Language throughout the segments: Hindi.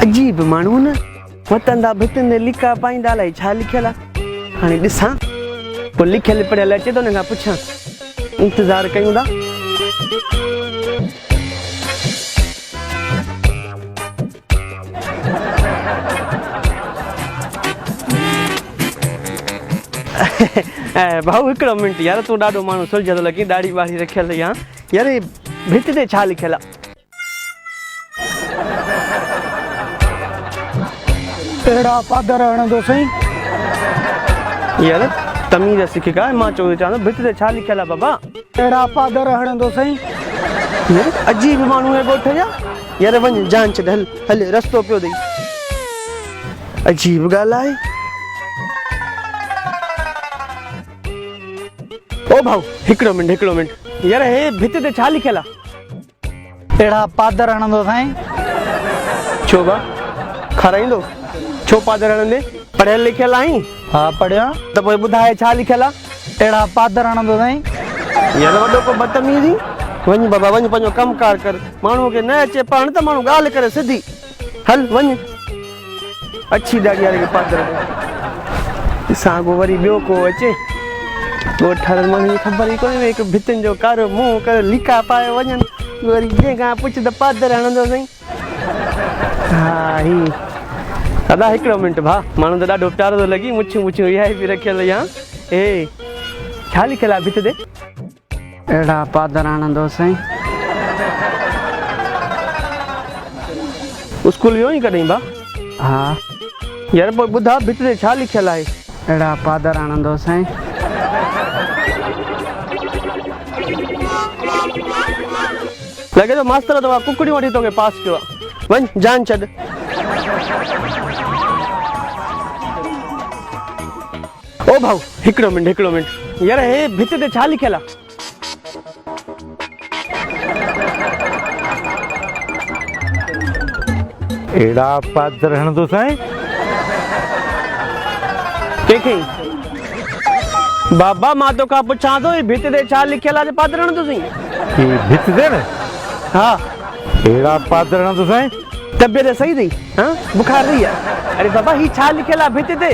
अजीब माण्हू न वतंदा भितंदे लिका पाईंदा अलाए छा लिखियल आहे। हाणे ॾिसां पोइ लिखियल पढ़ियल अचे थो, हुन खां पुछां। इंतज़ारु कयूं था। भाऊ हिकिड़ो मिंट यार, तूं ॾाढो माण्हू सुलझ थो लॻी, ॾाढ़ी ॿाढ़ी रखियल या यार, भित ते छा लिखियल आहे? अहिड़ा पादर हणंदो साईं। यार तमीज़ सिख का, मां चओ चवां भित ते छा लिखियल आहे बाबा? अहिड़ा पादर हणंदो साईं। यार अजीब माण्हू आहे ॻोठ जा। यार वञ जान छॾ, हल हल रस्तो पियो ॾेई। अजीब ॻाल्हि आहे। ओ भाऊ हिकिड़ो मिंट यार, हे भित ते छा लिखियल आहे? अहिड़ा पादर हणंदो साईं। छो बा खाराईंदो? छो पादर हणंदे? पढ़ियल लिखियल आहीं? हा पढ़िया। त पोइ ॿुधाए छा लिखियल आहे? अहिड़ा पादर हणंदो साईं। यार वॾो को बदतमीज़ी। वञ बाबा वञ, पंहिंजो कमकार कर। माण्हूअ खे न अचे पढ़ण त माण्हू ॻाल्हि करे सिधी। हल वञ। अछी दाढ़ी वारे खे पादर ॾिसां अॻो वरी ॿियो को अचे। ॻोठ माण्हू ख़बर ई कोन्हे, हिकु भितियुनि जो कारो मुंहुं करे लिका पाए वञनि, वरी जंहिंखां पुछ त पादर हणंदो साईं। हा ही दादा हिकिड़ो मिंट भाउ, माण्हू त ॾाढो प्यारो थो लॻी, मुछियूं इहा बि रखियल या। हे छा लिखियल आहे भित ते? अहिड़ा पादर हणंदो साईं। स्कूल वियो ई कॾहिं भाउ? हा। यार पोइ ॿुधा भित ते छा लिखियल आहे? अहिड़ा पादर हणंदो साईं। लॻे थो मास्तर तव्हां कुकड़ियूं वठी तोखे पास कयो आहे। वञ जान छॾ। ओ भाऊ हिकिड़ो मिंट यार, हे भित ते छा लिखियल आहे? अहिड़ा पादर हणंदो साईं। कंहिंखे? बाबा मां तोखां पुछां थो, भित ते छा लिखियल आहे? पादर हणंदो साईं। ही भित ते न? हा। अहिड़ा पादर हणंदो साईं। तबियत सही अथई? हाँ बुखार रही आहे? अरे बाबा ही छा लिखियल आहे भित ते?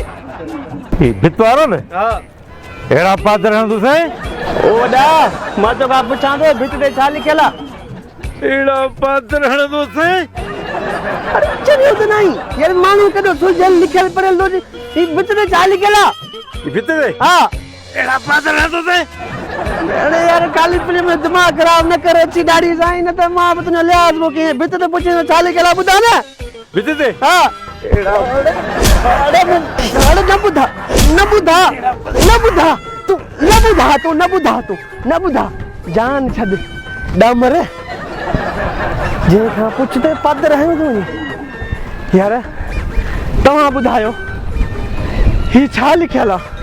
ही भित वारो न? हा। अहिड़ा पादर हणंदो साईं। ओ वॾा मां तोखां पुछां थो, भित ते छा लिखियल आहे? अहिड़ा पादर हणंदो साईं। अरे चरियो त नहीं यार, माण्हू केॾो सुलझियल लिखियल पढ़ियल थो। ही भित ते छा लिखियल आहे? भित ते? हा। अहिड़ा पादर हणंदो साईं। अरे यार काली पीली में दिमाग ख़राब न करे, अची ॾाढी साईं, न त मां बि तुंहिंजो लिहाज़ पोइ कीअं। भित ते पुछे छा लिखियल आहे ॿुधा न? भित ते? हा। अरे न ॿुधा जान छॾ डामर। जंहिंखां पुछ ते पादर हणंदो वञे। यार तव्हां ॿुधायो ही छा लिखियल आहे?